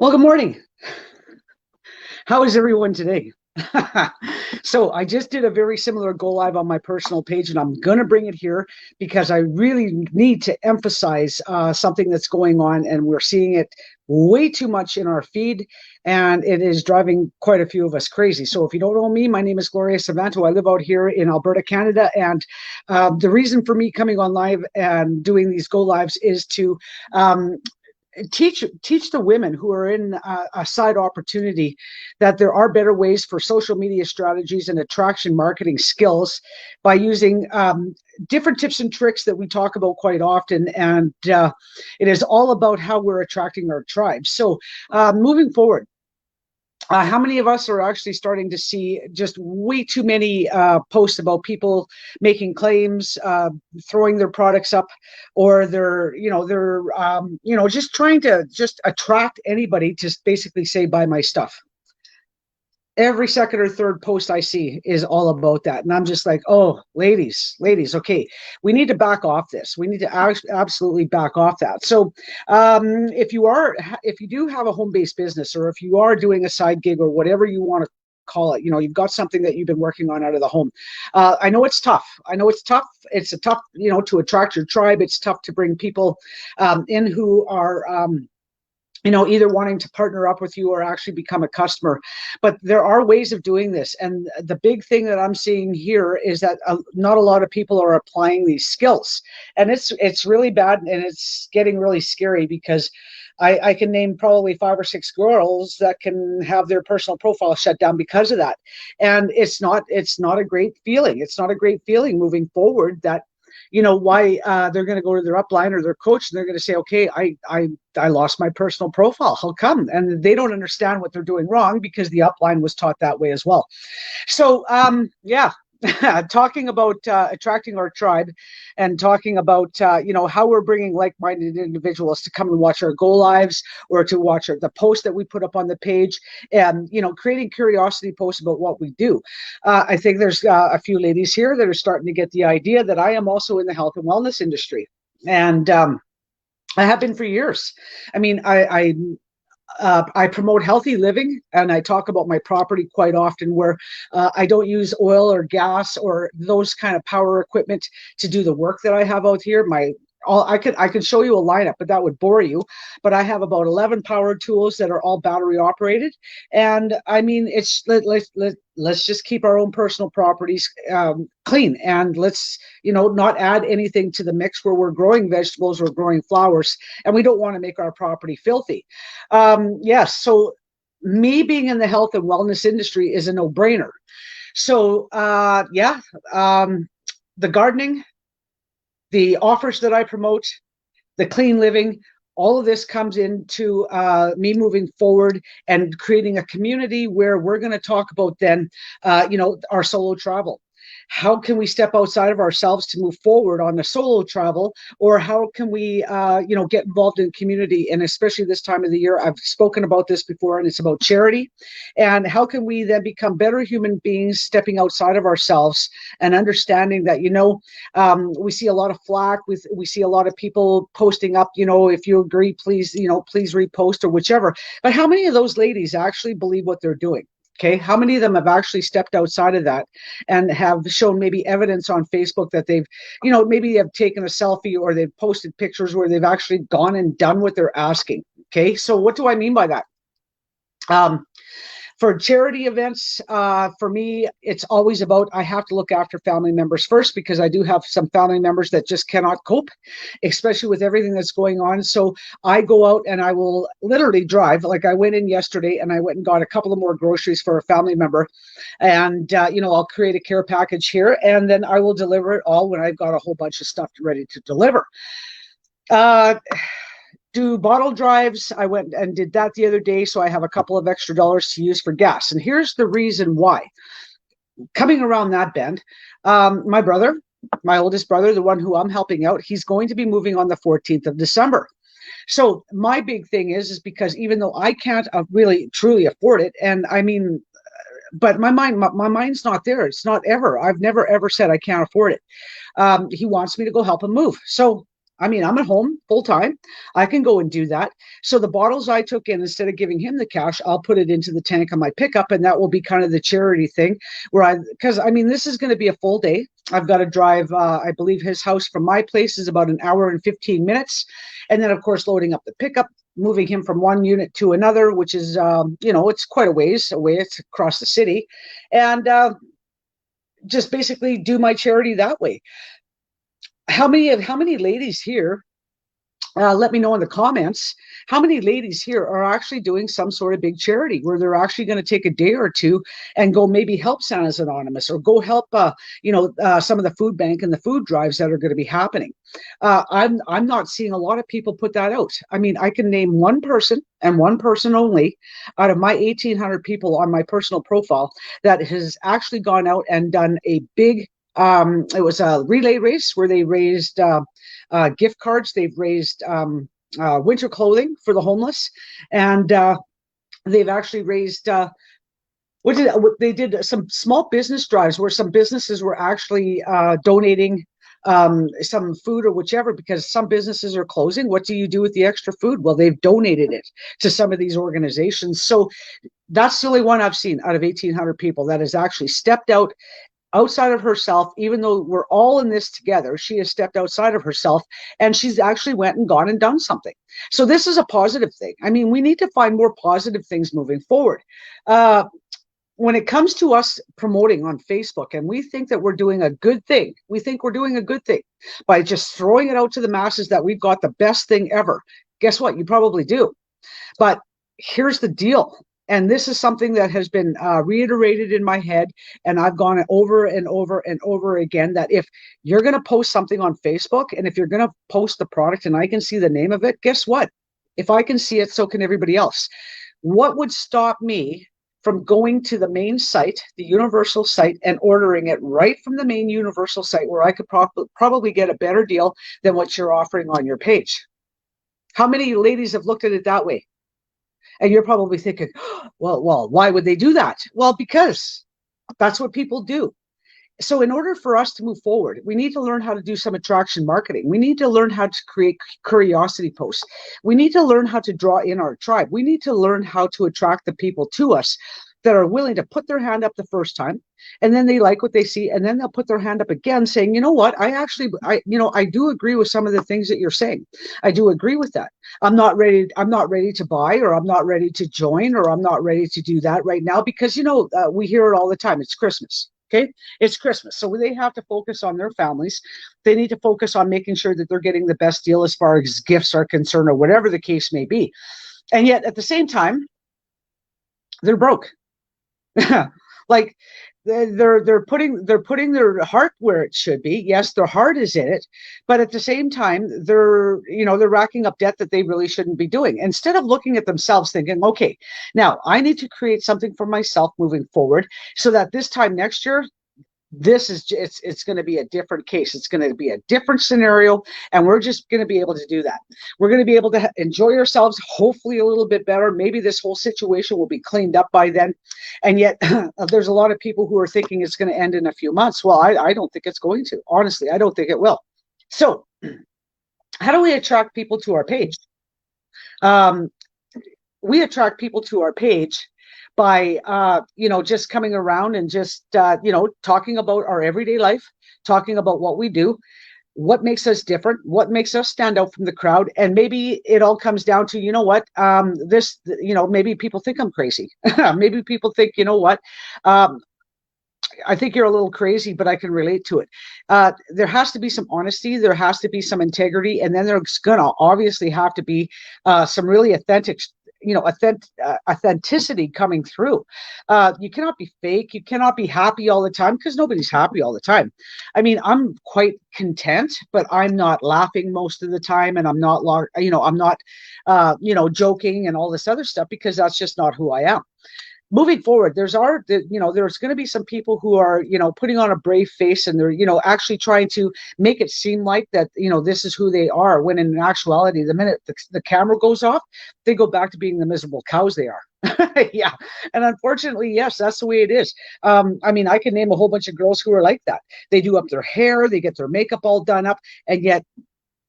Well, good morning. How is everyone today? So I just did a very similar go live on my personal page, and I'm going to bring it here because I really need to emphasize something that's going on, and we're seeing it way too much in our feed, and it is driving quite a few of us crazy. So if you don't know me, my name is Gloria Savanto. I live out here in Alberta, Canada, and the reason for me coming on live and doing these go lives is to um, teach the women who are in a side opportunity that there are better ways for social media strategies and attraction marketing skills by using different tips and tricks that we talk about quite often, and it is all about how we're attracting our tribe. So moving forward, how many of us are actually starting to see just way too many posts about people making claims, throwing their products up, or they're just trying to just attract anybody to basically say buy my stuff? Every second or third post I see is all about that. And I'm just like, oh, ladies, okay, we need to back off this. We need to absolutely back off that. So if you do have a home-based business, or if you are doing a side gig or whatever you want to call it, you've got something that you've been working on out of the home. I know it's tough. It's a tough, to attract your tribe. It's tough to bring people in who are, either wanting to partner up with you or actually become a customer. But there are ways of doing this. And the big thing that I'm seeing here is that not a lot of people are applying these skills. And it's really bad, and it's getting really scary because I can name probably 5 or 6 girls that can have their personal profile shut down because of that. And it's not a great feeling. It's not a great feeling moving forward that why they're going to go to their upline or their coach, and they're going to say, okay, I lost my personal profile. How come? And they don't understand what they're doing wrong because the upline was taught that way as well. So yeah. Talking about attracting our tribe, and talking about how we're bringing like-minded individuals to come and watch our go lives, or to watch the posts that we put up on the page, and creating curiosity posts about what we do. I think there's a few ladies here that are starting to get the idea that I am also in the health and wellness industry, and I have been for years. I mean, I promote healthy living, and I talk about my property quite often, where I don't use oil or gas or those kind of power equipment to do the work that I have out here. I could show you a lineup, but that would bore you. But I have about 11 power tools that are all battery operated, and I mean, let's just keep our own personal properties clean, and let's not add anything to the mix where we're growing vegetables or growing flowers, and we don't want to make our property filthy. Yes, so me being in the health and wellness industry is a no-brainer. So the gardening, the offers that I promote, the clean living, all of this comes into me moving forward and creating a community where we're going to talk about then, our solo travel. How can we step outside of ourselves to move forward on the solo travel, or how can we, get involved in community? And especially this time of the year, I've spoken about this before, and it's about charity. And how can we then become better human beings, stepping outside of ourselves and understanding that, we see a lot of flack. We see a lot of people posting up, if you agree, please, please repost or whichever. But how many of those ladies actually believe what they're doing? Okay, how many of them have actually stepped outside of that and have shown maybe evidence on Facebook that they've, maybe have taken a selfie, or they've posted pictures where they've actually gone and done what they're asking? Okay, so what do I mean by that? For charity events, for me, it's always about, I have to look after family members first, because I do have some family members that just cannot cope, especially with everything that's going on. So I go out and I will literally drive. Like I went in yesterday and I went and got a couple of more groceries for a family member. And, I'll create a care package here, and then I will deliver it all when I've got a whole bunch of stuff ready to deliver. Do bottle drives. I went and did that the other day, so I have a couple of extra dollars to use for gas. And here's the reason why. Coming around that bend, my brother, my oldest brother, the one who I'm helping out, he's going to be moving on the 14th of December. So my big thing is because even though I can't really truly afford it, and I mean, but my mind's not there. It's not ever. I've never ever said I can't afford it. He wants me to go help him move. So I mean, I'm at home full time. I can go and do that. So the bottles I took in, instead of giving him the cash, I'll put it into the tank on my pickup, and that will be kind of the charity thing because I mean, this is going to be a full day. I've got to drive, I believe his house from my place is about an hour and 15 minutes. And then, of course, loading up the pickup, moving him from one unit to another, which is, it's quite a ways away. It's across the city. And just basically do my charity that way. How many ladies here, let me know in the comments, how many ladies here are actually doing some sort of big charity where they're actually going to take a day or two and go maybe help Santa's Anonymous, or go help some of the food bank and the food drives that are going to be happening. I'm not seeing a lot of people put that out. I mean, I can name one person, and one person only, out of my 1,800 people on my personal profile that has actually gone out and done a big, it was a relay race where they raised gift cards. They've raised winter clothing for the homeless, and they've actually raised they did some small business drives where some businesses were actually donating some food or whichever, because some businesses are closing. What do you do with the extra food? Well, they've donated it to some of these organizations. So that's the only one I've seen out of 1,800 people that has actually stepped outside of herself. Even though we're all in this together, she has stepped outside of herself, and she's actually went and gone and done something. So this is a positive thing. I mean, we need to find more positive things moving forward. When it comes to us promoting on Facebook, and we think that we're doing a good thing, by just throwing it out to the masses that we've got the best thing ever. Guess what? You probably do. But here's the deal. And this is something that has been reiterated in my head, and I've gone over and over and over again, that if you're going to post something on Facebook, and if you're going to post the product and I can see the name of it, guess what? If I can see it, so can everybody else. What would stop me from going to the main site, the Universal site, and ordering it right from the main Universal site, where I could probably get a better deal than what you're offering on your page? How many ladies have looked at it that way? And you're probably thinking, well, why would they do that? Well, because that's what people do. So in order for us to move forward, we need to learn how to do some attraction marketing. We need to learn how to create curiosity posts. We need to learn how to draw in our tribe. We need to learn how to attract the people to us that are willing to put their hand up the first time, and then they like what they see, and then they'll put their hand up again saying, you know what, I do agree with some of the things that you're saying. I do agree with that. I'm not ready to buy, or I'm not ready to join, or I'm not ready to do that right now, because we hear it all the time. It's Christmas. Okay, it's Christmas. So they have to focus on their families. They need to focus on making sure that they're getting the best deal as far as gifts are concerned, or whatever the case may be. And yet at the same time, they're broke. Like they're putting their heart where it should be. Yes, their heart is in it, but at the same time, they're racking up debt that they really shouldn't be doing. Instead of looking at themselves thinking, okay, now I need to create something for myself moving forward, so that this time next year, it's going to be a different case. It's going to be a different scenario, and we're just going to be able to do that. We're going to be able to enjoy ourselves, hopefully a little bit better. Maybe this whole situation will be cleaned up by then. And yet there's a lot of people who are thinking it's going to end in a few months. Well, I don't think it's going to. Honestly, I don't think it will. So how do we attract people to our page? We attract people to our page by just coming around and just talking about our everyday life, talking about what we do, what makes us different, what makes us stand out from the crowd. And maybe it all comes down to, maybe people think I'm crazy. Maybe people think, I think you're a little crazy, but I can relate to it. There has to be some honesty. There has to be some integrity. And then there's going to obviously have to be some really authenticity coming through. You cannot be fake. You cannot be happy all the time, because nobody's happy all the time. I mean, I'm quite content, but I'm not laughing most of the time, and I'm not, joking and all this other stuff, because that's just not who I am. Moving forward, there's going to be some people who are, putting on a brave face, and they're, actually trying to make it seem like that, this is who they are, when in actuality, the minute the camera goes off, they go back to being the miserable cows they are. Yeah. And unfortunately, yes, that's the way it is. I mean, I can name a whole bunch of girls who are like that. They do up their hair, they get their makeup all done up, and yet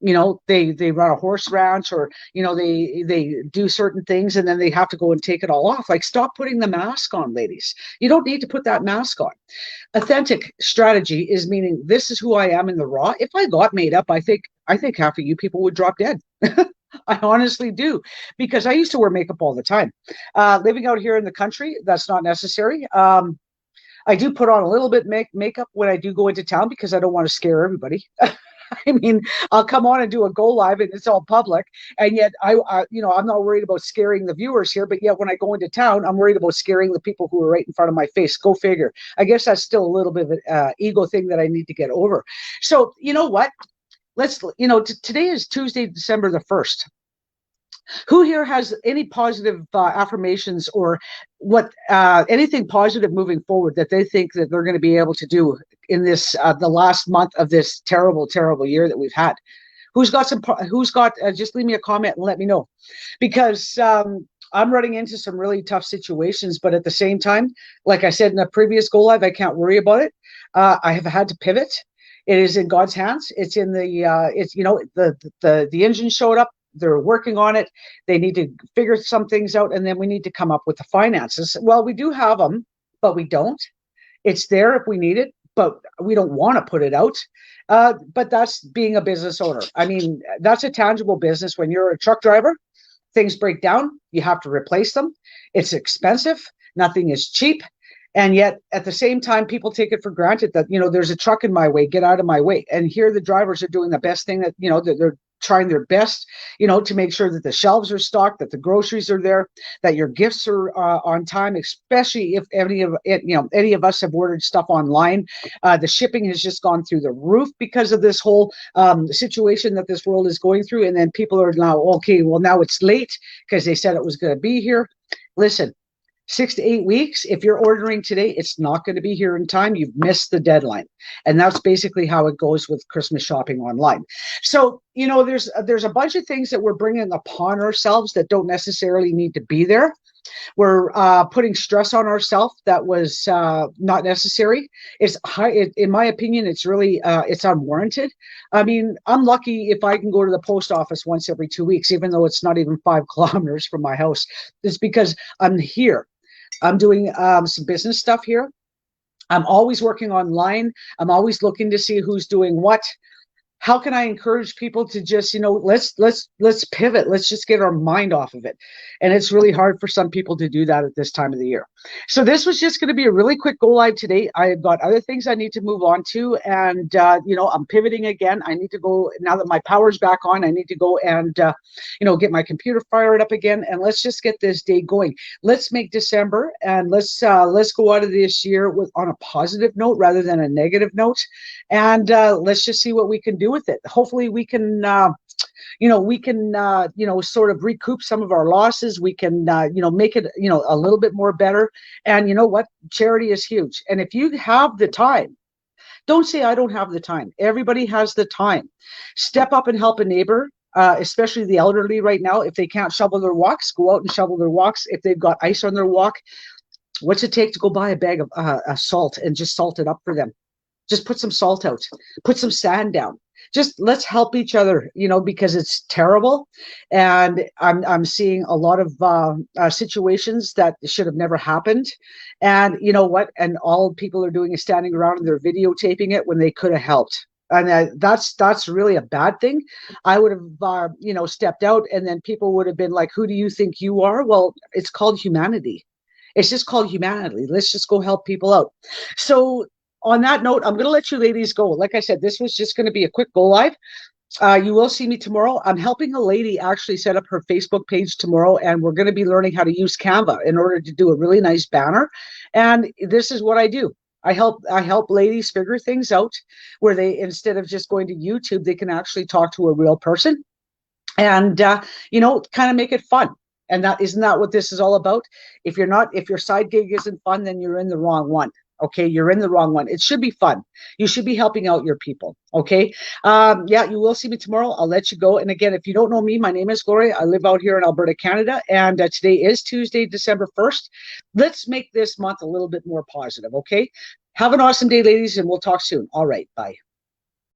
they run a horse ranch, or they do certain things, and then they have to go and take it all off. Like, stop putting the mask on, ladies. You don't need to put that mask on. Authentic strategy is meaning, this is who I am in the raw. If I got made up, I think half of you people would drop dead. I honestly do, because I used to wear makeup all the time. Living out here in the country, that's not necessary. I do put on a little bit makeup when I do go into town, because I don't want to scare everybody. I mean, I'll come on and do a go live and it's all public, and yet I'm not worried about scaring the viewers here. But yet when I go into town, I'm worried about scaring the people who are right in front of my face. Go figure. I guess that's still a little bit of an ego thing that I need to get over. So you know what? Today is Tuesday, December the 1st. Who here has any positive affirmations, or anything positive moving forward that they think that they're going to be able to do in this the last month of this terrible, terrible year that we've had? Who's got just leave me a comment and let me know, because I'm running into some really tough situations, but at the same time, like I said in a previous go live, I can't worry about it. I have had to pivot. It is in God's hands. It's in the engine showed up. They're working on it. They need to figure some things out, and then we need to come up with the finances. Well, we do have them, but we don't. It's there if we need it, but we don't want to put it out. But that's being a business owner. I mean, that's a tangible business. When you're a truck driver, things break down. You have to replace them. It's expensive. Nothing is cheap. And yet, at the same time, people take it for granted that, there's a truck in my way, get out of my way. And here the drivers are doing the best thing that, that they're trying their best, to make sure that the shelves are stocked, that the groceries are there, that your gifts are on time, especially if any of us have ordered stuff online. The shipping has just gone through the roof because of this whole situation that this world is going through. And then people are now, okay, well, now it's late because they said it was going to be here. Listen, 6 to 8 weeks. If you're ordering today, it's not going to be here in time. You've missed the deadline. And that's basically how it goes with Christmas shopping online. So, there's a bunch of things that we're bringing upon ourselves that don't necessarily need to be there. We're putting stress on ourselves that was not necessary. It's high, in my opinion, it's really, it's unwarranted. I mean, I'm lucky if I can go to the post office once every 2 weeks, even though it's not even 5 kilometers from my house. It's because I'm here. I'm doing some business stuff here. I'm always working online. I'm always looking to see who's doing what. How can I encourage people to just, let's pivot. Let's just get our mind off of it. And it's really hard for some people to do that at this time of the year. So this was just going to be a really quick go live today. I've got other things I need to move on to. And, I'm pivoting again. I need to go, now that my power's back on, I need to go and, get my computer fired up again. And let's just get this day going. Let's make December, and let's go out of this year on a positive note rather than a negative note. And let's just see what we can do with it. Hopefully we can sort of recoup some of our losses. We can make it a little bit more better. And you know what, charity is huge. And if you have the time, don't say I don't have the time. Everybody has the time. Step up and help a neighbor, especially the elderly right now. If they can't shovel their walks, go out and shovel their walks. If they've got ice on their walk, what's it take to go buy a bag of salt and just salt it up for them? Just put some salt out, put some sand down. Just let's help each other, because it's terrible. And I'm seeing a lot of situations that should have never happened. And you know what? And all people are doing is standing around and they're videotaping it when they could have helped. And that's really a bad thing. I would have, stepped out, and then people would have been like, who do you think you are? Well, it's called humanity. It's just called humanity. Let's just go help people out. So on that note, I'm going to let you ladies go. Like I said, this was just going to be a quick go live. You will see me tomorrow. I'm helping a lady actually set up her Facebook page tomorrow, and we're going to be learning how to use Canva in order to do a really nice banner. And this is what I do. I help ladies figure things out where they, instead of just going to YouTube, they can actually talk to a real person and, kind of make it fun. And isn't that what this is all about? If your side gig isn't fun, then you're in the wrong one. Okay, you're in the wrong one. It should be fun. You should be helping out your people. Okay. You will see me tomorrow. I'll let you go. And again, if you don't know me, my name is Gloria. I live out here in Alberta, Canada. And today is Tuesday, December 1st. Let's make this month a little bit more positive. Okay. Have an awesome day, ladies, and we'll talk soon. All right. Bye.